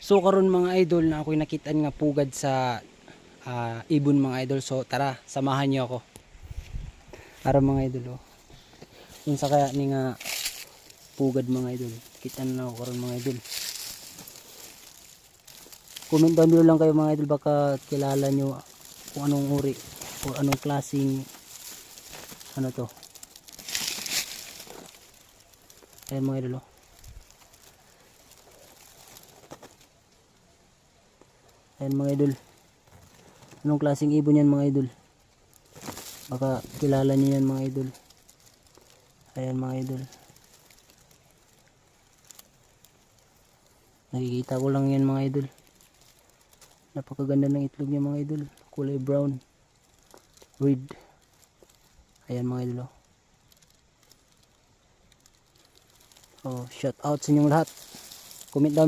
So karon mga idol na ako'y nakitaan nga pugad sa ibon mga idol. So tara, samahan niyo ako. Para mga idol oh. Yun sa kaya ni nga pugad mga idol. Kitaan na ako karon mga idol. Comment down below lang kayo mga idol, baka kilala nyo kung anong uri o anong klaseng ano to. Ayan mga idol oh. Ayan mga idol. Anong klaseng ibon yan mga idol? Baka kilala niyo yan mga idol. Ayan mga idol. Nakikita ko lang yan mga idol. Napakaganda ng itlog niya mga idol. Kulay brown. Red. Ayan mga idol. Oh, shout out sa inyong lahat. Comment down